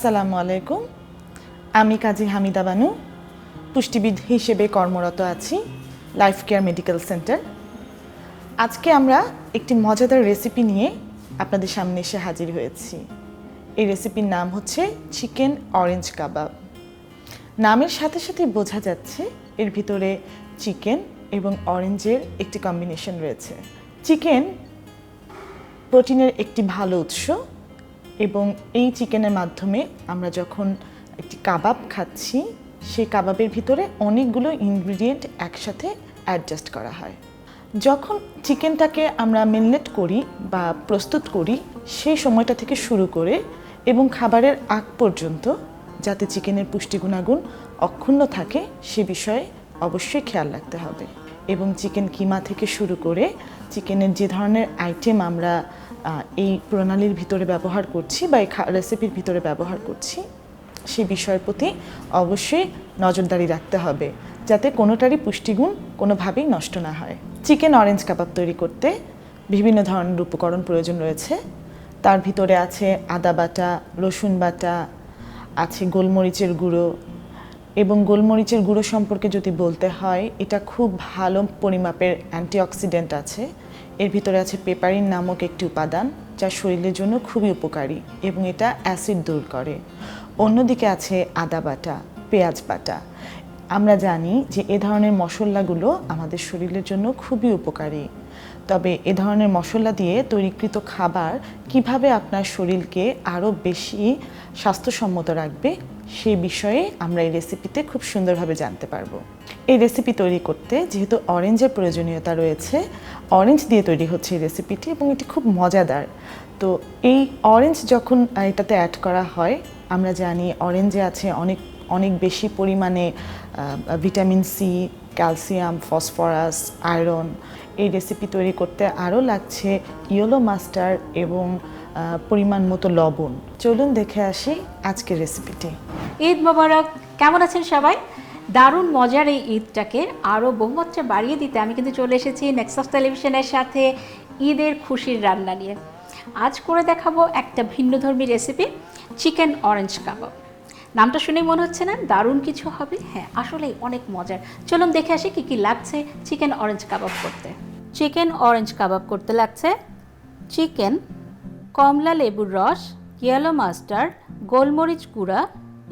আসসালামু আলাইকুম। আমি কাজী হামিদা বানু, পুষ্টিবিদ হিসেবে কর্মরত আছি লাইফ কেয়ার মেডিকেল সেন্টার। আজকে আমরা একটি মজাদার রেসিপি নিয়ে আপনাদের সামনে এসে হাজির হয়েছি। এই রেসিপির নাম হচ্ছে চিকেন অরেঞ্জ কাবাব। নামের সাথে সাথে বোঝা যাচ্ছে এর ভিতরে চিকেন এবং অরেঞ্জের একটি কম্বিনেশন রয়েছে। চিকেন প্রোটিনের একটি ভালো উৎস এবং এই চিকেনের মাধ্যমে আমরা যখন একটি কাবাব খাচ্ছি সেই কাবাবের ভিতরে অনেকগুলো ইনগ্রিডিয়েন্ট একসাথে অ্যাডজাস্ট করা হয়। যখন চিকেনটাকে আমরা মেরিনেট করি বা প্রস্তুত করি সেই সময়টা থেকে শুরু করে এবং খাবারের আগ পর্যন্ত যাতে চিকেনের পুষ্টি গুণাগুণ অক্ষুণ্ণ থাকে সে বিষয়ে অবশ্যই খেয়াল রাখতে হবে। এবং চিকেন কিমা থেকে শুরু করে চিকেনের যে ধরনের আইটেম আমরা এই প্রণালীর ভিতরে ব্যবহার করছি বা এই রেসিপির ভিতরে ব্যবহার করছি সেই বিষয়ের প্রতি অবশ্যই নজরদারি রাখতে হবে যাতে কোনোটারই পুষ্টিগুণ কোনোভাবেই নষ্ট না হয়। চিকেন অরেঞ্জ কাবাব তৈরি করতে বিভিন্ন ধরনের উপকরণ প্রয়োজন রয়েছে। তার ভিতরে আছে আদা বাটা, রসুন বাটা, আছে গোলমরিচের গুঁড়ো। এবং গোলমরিচের গুঁড়ো সম্পর্কে যদি বলতে হয়, এটা খুব ভালো পরিমাপের অ্যান্টিঅক্সিডেন্ট আছে। এর ভিতরে আছে পেপারিন নামক একটি উপাদান যা শরীরের জন্য খুবই উপকারী এবং এটা অ্যাসিড দূর করে। অন্যদিকে আছে আদা বাটা, পেঁয়াজ বাটা। আমরা জানি যে এ ধরনের মশলাগুলো আমাদের শরীরের জন্য খুবই উপকারী। তবে এ ধরনের মশলা দিয়ে তৈরিকৃত খাবার কিভাবে আপনার শরীরকে আরও বেশি স্বাস্থ্যসম্মত রাখবে সেই বিষয়ে আমরা এই রেসিপিতে খুব সুন্দরভাবে জানতে পারবো। এই রেসিপি তৈরি করতে যেহেতু অরেঞ্জের প্রয়োজনীয়তা রয়েছে, অরেঞ্জ দিয়ে তৈরি হচ্ছে এই রেসিপিটি এবং এটি খুব মজাদার। তো এই অরেঞ্জ যখন এটাতে অ্যাড করা হয়, আমরা জানি অরেঞ্জে আছে অনেক বেশি পরিমাণে vitamin C, calcium, phosphorus, iron. এই রেসিপি তৈরি করতে আরও লাগছে ইয়েলো মাস্টার্ড এবং পরিমাণ মতো লবণ। চলুন দেখে আসি আজকের রেসিপিটি। ঈদ মোবারক। কেমন আছেন সবাই? দারুণ মজার এই ঈদটাকে আরও বহুমাত্রা বাড়িয়ে দিতে আমি কিন্তু চলে এসেছি নেক্সাস টেলিভিশনের সাথে ঈদের খুশির রান্না নিয়ে। আজ করে দেখাবো একটা ভিন্নধর্মী রেসিপি, চিকেন অরেঞ্জ কাবাব। নামটা শুনেই মনে হচ্ছে না দারুণ কিছু হবে? হ্যাঁ, আসলেই অনেক মজার। চলুন দেখে আসি কী কী লাগছে চিকেন অরেঞ্জ কাবাব করতে। চিকেন অরেঞ্জ কাবাব করতে লাগছে চিকেন, কমলা লেবুর রস, ইয়েলো মাস্টার্ড, গোলমরিচ গুঁড়া,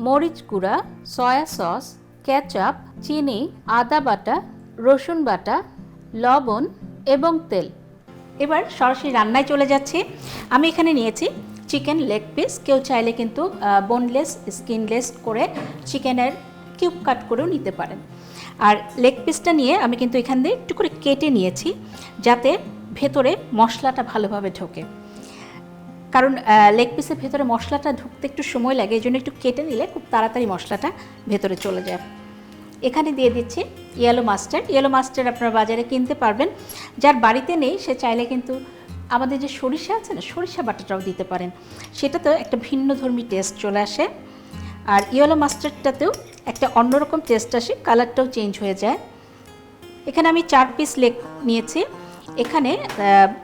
মরিচ গুঁড়া, সয়া সস, কেচাপ, চিনি, আদা বাটা, রসুন বাটা, লবণ এবং তেল। এবার সরাসরি রান্নায় চলে যাচ্ছি। আমি এখানে নিয়েছি চিকেন লেগ পিস। কেউ চাইলে কিন্তু বোনলেস, স্কিনলেস করে চিকেনের কিউব কাট করেও নিতে পারেন। আর লেগ পিসটা নিয়ে আমি কিন্তু এখান দিয়ে একটু করে কেটে নিয়েছি যাতে ভেতরে মশলাটা ভালোভাবে ঢোকে। কারণ লেগ পিসের ভেতরে মশলাটা ঢুকতে একটু সময় লাগে, এই জন্য একটু কেটে নিলে খুব তাড়াতাড়ি মশলাটা ভেতরে চলে যায়। এখানে দিয়ে দিচ্ছি ইয়েলো মাস্টার্ড। ইয়েলো মাস্টার্ড আপনারা বাজারে কিনতে পারবেন। যার বাড়িতে নেই সে চাইলে কিন্তু আমাদের যে সরিষা আছে না, সরিষা বাটাটাও দিতে পারেন। সেটাতেও একটা ভিন্নধর্মী টেস্ট চলে আসে। আর ইয়েলো মাস্টার্ডটাতেও একটা অন্যরকম টেস্ট আসে, কালারটাও চেঞ্জ হয়ে যায়। এখানে আমি 4 পিস লেগ নিয়েছি। এখানে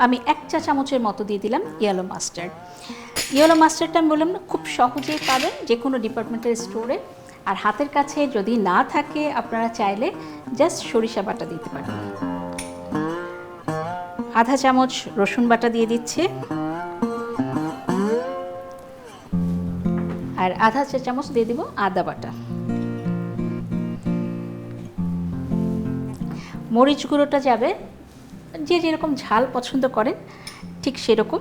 আমি 1 চা চামচের মতো দিয়ে দিলাম ইয়েলো মাস্টার্ড। ইয়েলো মাস্টার্ডটা আমি বললাম না, খুব সহজেই পাবেন যে কোনো ডিপার্টমেন্টাল স্টোরে। আর হাতের কাছে যদি না থাকে আপনারা চাইলে জাস্ট সরিষা বাটা দিতে পারেন। আধা চামচ রসুন বাটা দিয়ে দিচ্ছি আর আধা চা চামচ দিয়ে দিব আদা বাটা। মরিচ গুঁড়োটা যাবে যে যেরকম ঝাল পছন্দ করেন ঠিক সেরকম।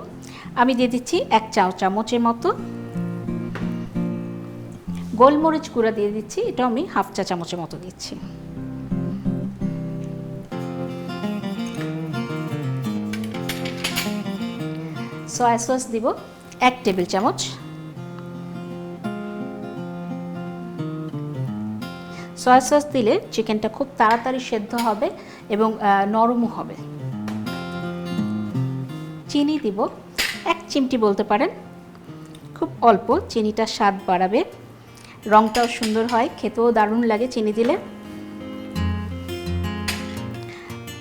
আমি দিয়ে দিচ্ছি 1 চা চামচের মতো। গোলমরিচ গুঁড়া দিয়ে দিচ্ছি, এটাও আমি হাফ চা চামচের মতো দিচ্ছি। সয়া সস দিব 1 টেবিল চামচ। সয়া সস দিলে চিকেনটা খুব তাড়াতাড়ি সেদ্ধ হবে এবং নরমও হবে। চিনি দিব 1 চিমটি বলতে পারেন, খুব অল্প। চিনিটা স্বাদ বাড়াবে, রঙটাও সুন্দর হয়, খেতেও দারুণ লাগে চিনি দিলে।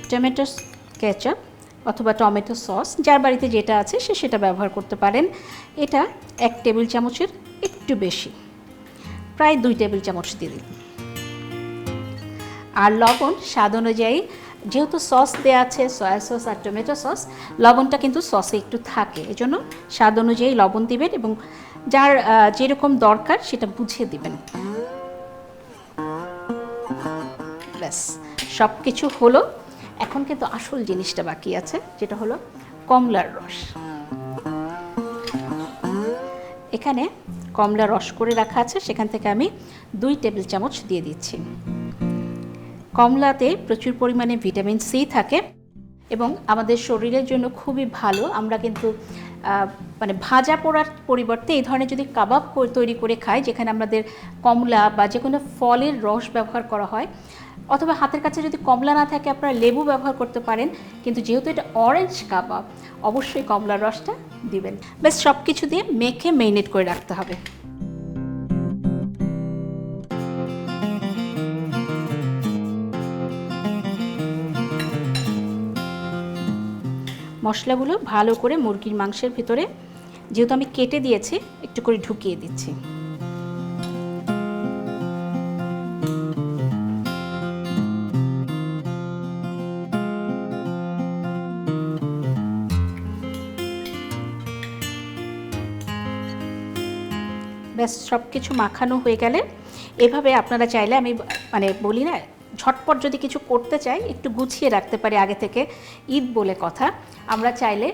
টমেটো কেচাপ অথবা টমেটো সস, যার বাড়িতে যেটা আছে সে সেটা ব্যবহার করতে পারেন। এটা 1 টেবিল চামচের একটু বেশি, প্রায় 2 টেবিল চামচ দিয়ে দিন। আর লবণ স্বাদ অনুযায়ী, যেহেতু সস দেওয়া আছে সয়া সস আর টমেটো সস, লবণটা কিন্তু সসে একটু থাকে, এজন্য স্বাদ অনুযায়ী লবণ দিবেন এবং যার যেরকম দরকার সেটা বুঝিয়ে দিবেন। ব্যাস সব কিছু হলো। এখন কিন্তু আসল জিনিসটা বাকি আছে, যেটা হলো কমলার রস। এখানে কমলা রস করে রাখা আছে, সেখান থেকে আমি 2 টেবিল চামচ দিয়ে দিচ্ছি। কমলাতে প্রচুর পরিমাণে ভিটামিন সি থাকে এবং আমাদের শরীরের জন্য খুবই ভালো। আমরা কিন্তু মানে ভাজা পোড়ার পরিবর্তে এই ধরনের যদি কাবাব তৈরি করে খাই, যেখানে আমাদের কমলা বা যে কোনো ফলের রস ব্যবহার করা হয়, অথবা হাতের কাছে যদি কমলা না থাকে আপনারা লেবু ব্যবহার করতে পারেন, কিন্তু যেহেতু এটা অরেঞ্জ কাবাব অবশ্যই কমলার রসটা দিবেন। বেশ সব কিছু দিয়ে মেখে মেরিনেট করে রাখতে হবে। মশলাগুলো ভালো করে মুরগির মাংসের ভিতরে, যেহেতু আমি কেটে দিয়েছি, একটু করে ঢুকিয়ে দিচ্ছি। ব্যাস সব কিছু মাখানো হয়ে গেলে এভাবে আপনারা চাইলে, আমি মানে বলি না, ঝটপট যদি কিছু করতে চাই একটু গুছিয়ে রাখতে পারি আগে থেকে, ঈদ বলে কথা, আমরা চাইলে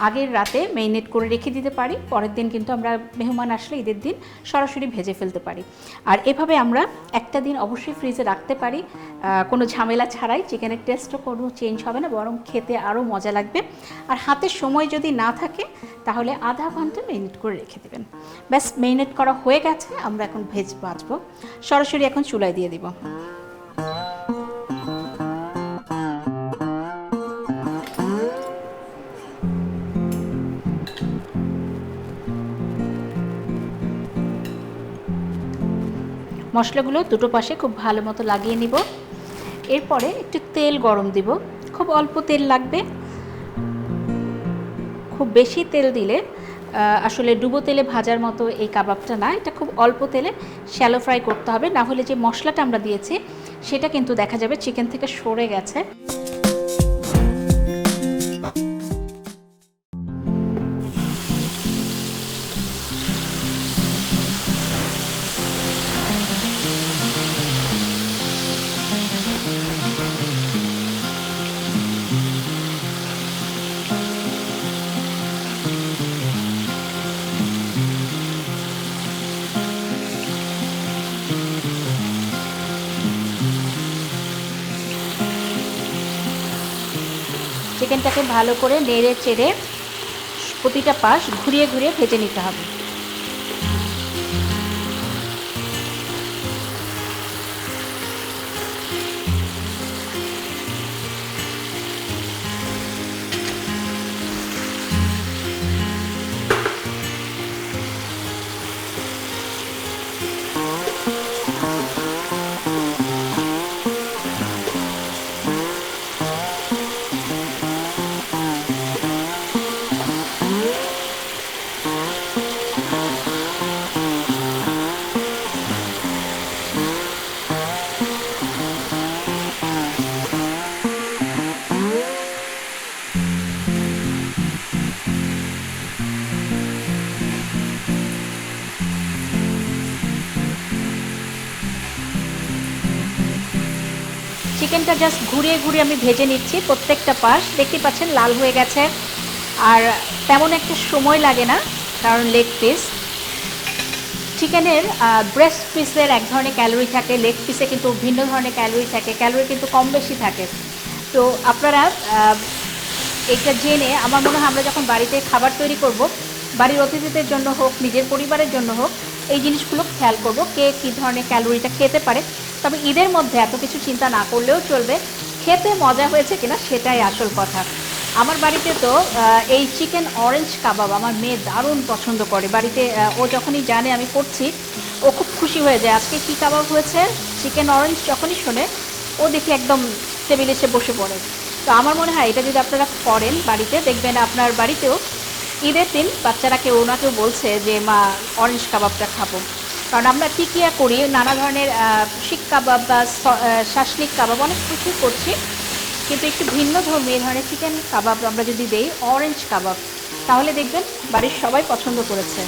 আগের রাতে মেরিনেট করে রেখে দিতে পারি, পরের দিন কিন্তু আমরা মেহমান আসলে ঈদের দিন সরাসরি ভেজে ফেলতে পারি। আর এভাবে আমরা একটা দিন অবশ্যই ফ্রিজে রাখতে পারি, কোনো ঝামেলা ছাড়াই। চিকেনের টেস্টও কোনো চেঞ্জ হবে না, বরং খেতে আরও মজা লাগবে। আর হাতে সময় যদি না থাকে তাহলে আধা ঘন্টা মেরিনেট করে রেখে দেবেন। ব্যাস মেরিনেট করা হয়ে গেছে, আমরা এখন ভাজবো। সরাসরি এখন চুলায় দিয়ে দিব। মশলাগুলো দুটো পাশে খুব ভালো মতো লাগিয়ে নিব। এরপরে একটু তেল গরম দিব, খুব অল্প তেল লাগবে। খুব বেশি তেল দিলে আসলে ডুবো তেলে ভাজার মতো এই কাবাবটা না, এটা খুব অল্প তেলে শ্যালো ফ্রাই করতে হবে, না হলে যে মশলাটা আমরা দিয়েছি সেটা কিন্তু দেখা যাবে চিকেন থেকে সরে গেছে। চিকেনটাকে ভালো করে নেড়ে চেড়ে প্রতিটা পাশ ঘুরিয়ে ঘুরিয়ে ভেজে নিতে হবে। চিকেনটা জাস্ট ঘুরিয়ে ঘুরিয়ে আমি ভেজে নিচ্ছি, প্রত্যেকটা পাশ দেখতে পাচ্ছেন লাল হয়ে গেছে। আর তেমন একটা সময় লাগে না, কারণ লেগ পিস, চিকেনের ব্রেস্ট পিসের এক ধরনের ক্যালোরি থাকে, লেগ পিসে কিন্তু ভিন্ন ধরনের ক্যালোরি থাকে, ক্যালোরি কিন্তু কম বেশি থাকে। তো আপনারা এটা জেনে, আমার মনে হয় আমরা যখন বাড়িতে খাবার তৈরি করব, বাড়ির অতিথিদের জন্য হোক, নিজের পরিবারের জন্য হোক, এই জিনিসগুলো খেয়াল করব কে কী ধরনের ক্যালোরিটা খেতে পারে। তবে ঈদের মধ্যে এত কিছু চিন্তা না করলেও চলবে, খেতে মজা হয়েছে কিনা সেটাই আসল কথা। আমার বাড়িতে তো এই চিকেন অরেঞ্জ কাবাব আমার মেয়ে দারুণ পছন্দ করে। বাড়িতে ও যখনই জানে আমি করছি, ও খুব খুশি হয়ে যায়। আজকে কী কাবাব হয়েছে, চিকেন অরেঞ্জ যখনই শোনে ও দেখি একদম টেবিলে এসে বসে পড়ে। তো আমার মনে হয় এটা যদি আপনারা করেন বাড়িতে, দেখবেন আপনার বাড়িতেও ঈদের দিন বাচ্চারা কেউ না কেউ বলছে যে মা অরেঞ্জ কাবাবটা খাবো, কারণ আমরা টিকিয়া করি, নানা ধরনের শিক কাবাব বা শাসলিক কাবাব অনেক কিছুই করছি, কিন্তু একটু ভিন্ন ধর্মী এই ধরনের চিকেন কাবাব আমরা যদি দেই অরেঞ্জ কাবাব, তাহলে দেখবেন বাড়ির সবাই পছন্দ করেছে।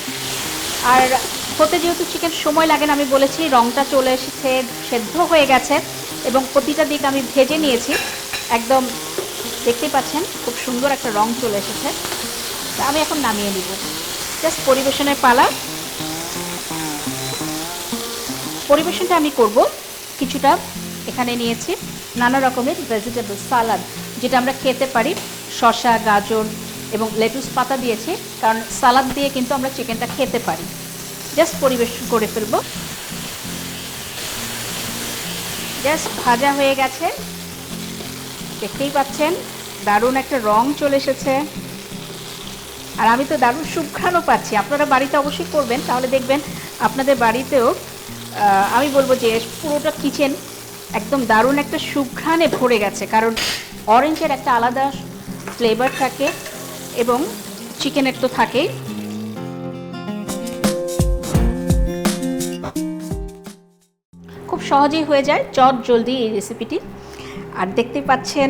আর হতে যেহেতু চিকেন সময় লাগে না, আমি বলেছি রঙটা চলে এসেছে, সেদ্ধ হয়ে গেছে এবং প্রতিটা দিক আমি ভেজে নিয়েছি, একদম দেখতেই পাচ্ছেন খুব সুন্দর একটা রং চলে এসেছে। তা আমি এখন নামিয়ে নিব, জাস্ট পরিবেশনের পালা। পরিবেশনটা আমি করব কিছুটা, এখানে নিয়েছি নানা রকমের ভেজিটেবল সালাদ, যেটা আমরা খেতে পারি, শসা, গাজর এবং লেটুস পাতা দিয়েছি, কারণ সালাদ দিয়ে কিন্তু আমরা চিকেনটা খেতে পারি। জাস্ট পরিবেশন করে ফেলবো। জাস্ট ভাজা হয়ে গেছে, দেখতেই পাচ্ছেন দারুণ একটা রং চলে এসেছে, আর আমি তো দারুণ সুঘ্রাণও পাচ্ছি। আপনারা বাড়িতে অবশ্যই করবেন, তাহলে দেখবেন আপনাদের বাড়িতেও আমি বলবো যে পুরোটা কিচেন একদম দারুণ একটা সুঘ্রাণে ভরে গেছে, কারণ অরেঞ্জের একটা আলাদা ফ্লেভার থাকে এবং চিকেনের তো থাকেই। খুব সহজেই হয়ে যায়, চট জলদি এই রেসিপিটি। আর দেখতেই পাচ্ছেন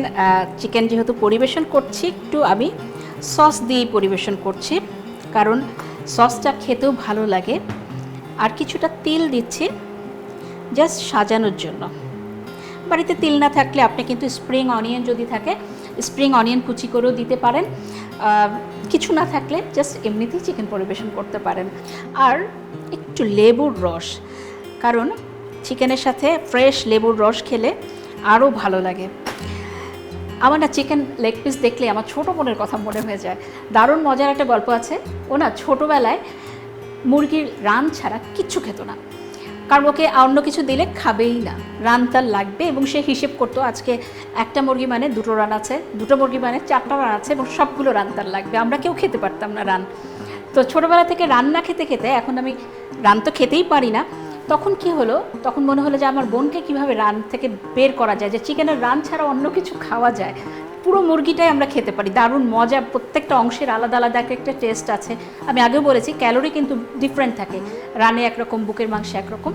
চিকেন যেহেতু পরিবেশন করছি, একটু আমি সস দিয়ে পরিবেশন করছি, কারণ সসটা খেতেও ভালো লাগে। আর কিছুটা তিল দিচ্ছি জাস্ট সাজানোর জন্য। বাড়িতে তিল না থাকলে আপনি কিন্তু স্প্রিং অনিয়ন যদি থাকে, স্প্রিং অনিয়ন কুচি করেও দিতে পারেন। কিছু না থাকলে জাস্ট এমনিতেই চিকেন পরিবেশন করতে পারেন। আর একটু লেবুর রস, কারণ চিকেনের সাথে ফ্রেশ লেবুর রস খেলে আরও ভালো লাগে। আমার না চিকেন লেগ পিস দেখলে আমার ছোটো বোনের কথা মনে হয়ে যায়। দারুণ মজার একটা গল্প আছে। ও না ছোটোবেলায় মুরগির রান ছাড়া কিচ্ছু খেত না, কারণ ওকে অন্য কিছু দিলে খাবেই না, রান তার লাগবে। এবং সে হিসেব করতো আজকে একটা মুরগি মানে 2টো রান আছে, 2টো মুরগি মানে 4টা রান আছে এবং সবগুলো রান তার লাগবে। আমরা কেউ খেতে পারতাম না রান। তো ছোটোবেলা থেকে রান না খেতে খেতে এখন আমি রান তো খেতেই পারি না। তখন কি হলো, তখন মনে হলো যে আমার বোনকে কিভাবে রান থেকে বের করা যায়, যে চিকেনের রান ছাড়া অন্য কিছু খাওয়া যায়, পুরো মুরগিটাই আমরা খেতে পারি। দারুণ মজা, প্রত্যেকটা অংশের আলাদা আলাদা একটা টেস্ট আছে। আমি আগেও বলেছি ক্যালোরি কিন্তু ডিফারেন্ট থাকে, রানে একরকম, বুকের মাংসে একরকম।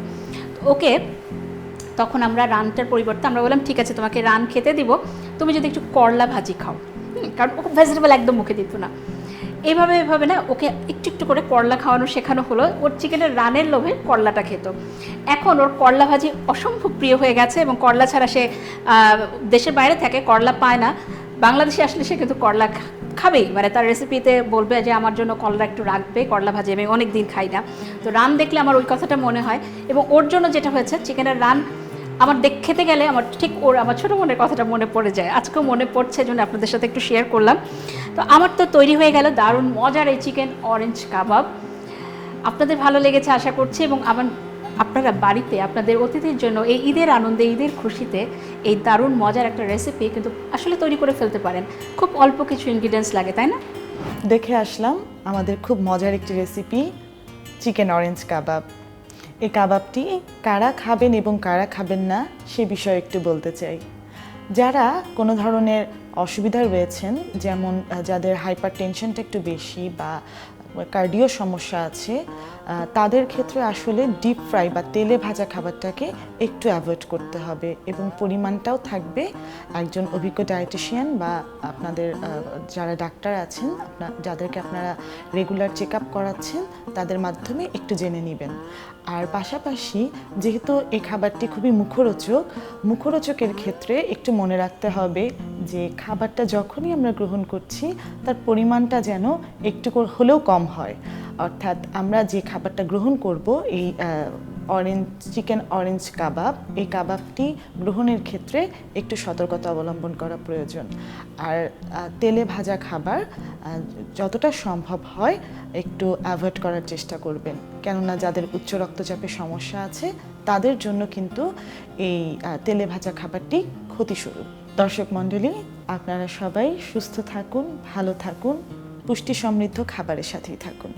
ওকে তখন আমরা রানটার পরিবর্তে আমরা বললাম ঠিক আছে তোমাকে রান খেতে দিব, তুমি যদি একটু করলা ভাজি খাও, কারণ ও ভেজিটেবল একদম মুখে দিত না। এভাবে না ওকে একটু একটু করে করলা খাওয়ানো শেখানো হলো। ওর চিকেনের রানের লোভে করলাটা খেত। এখন ওর করলা ভাজি অসম্ভব প্রিয় হয়ে গেছে এবং করলা ছাড়া সে দেশের বাইরে থাকে, করলা পায় না। বাংলাদেশে আসলে সে কিন্তু করলা খাবেই, মানে তার রেসিপিতে বলবে যে আমার জন্য করলা একটু রাখবে, করলা ভাজি আমি অনেক দিন খাই না। তো রান দেখলে আমার ওই কথাটা মনে হয়। এবং ওর জন্য যেটা হয়েছে চিকেনের রান আমার খেতে গেলে আমার ঠিক আমার ছোটো বোনের কথাটা মনে পড়ে যায়, আজকেও মনে পড়ছে, জন্য আপনাদের সাথে একটু শেয়ার করলাম। তো আমার তো তৈরি হয়ে গেল দারুণ মজার এই চিকেন অরেঞ্জ কাবাব। আপনাদের ভালো লেগেছে আশা করছি, এবং আপনারা বাড়িতে আপনাদের অতিথির জন্য এই ঈদের আনন্দে, ঈদের খুশিতে এই দারুণ মজার একটা রেসিপি কিন্তু আসলে তৈরি করে ফেলতে পারেন। খুব অল্প কিছু ইনগ্রিডিয়েন্টস লাগে, তাই না? দেখে আসলাম আমাদের খুব মজার একটি রেসিপি, চিকেন অরেঞ্জ কাবাব। এই কাবাবটি কারা খাবেন এবং কারা খাবেন না সে বিষয়ে একটু বলতে চাই। যারা কোনো ধরনের অসুবিধা রয়েছেন, যেমন যাদের হাইপার টেনশনটা একটু বেশি বা কার্ডিও সমস্যা আছে, তাদের ক্ষেত্রে আসলে ডিপ ফ্রাই বা তেলে ভাজা খাবারটাকে একটু অ্যাভয়েড করতে হবে এবং পরিমাণটাও থাকবে একজন অভিজ্ঞ ডায়েটিশিয়ান বা আপনাদের যারা ডাক্তার আছেন, যাদেরকে আপনারা রেগুলার চেক আপ করাচ্ছেন, তাদের মাধ্যমে একটু জেনে নেবেন। আর পাশাপাশি যেহেতু এই খাবারটি খুবই মুখরোচকের ক্ষেত্রে একটু মনে রাখতে হবে যে খাবারটা যখনই আমরা গ্রহণ করছি তার পরিমাণটা যেন একটু হলেও কম হয়। অর্থাৎ আমরা যে খাবারটা গ্রহণ করব, এই চিকেন অরেঞ্জ কাবাব, এই কাবাবটি গ্রহণের ক্ষেত্রে একটু সতর্কতা অবলম্বন করা প্রয়োজন। আর তেলে ভাজা খাবার যতটা সম্ভব হয় একটু অ্যাভয়েড করার চেষ্টা করবেন, কেননা যাদের উচ্চ রক্তচাপের সমস্যা আছে তাদের জন্য কিন্তু এই তেলে ভাজা খাবারটি ক্ষতিস্বরূপ। দর্শক মণ্ডলী, আপনারা সবাই সুস্থ থাকুন, ভালো থাকুন, পুষ্টি সমৃদ্ধ খাবারের সাথেই থাকুন।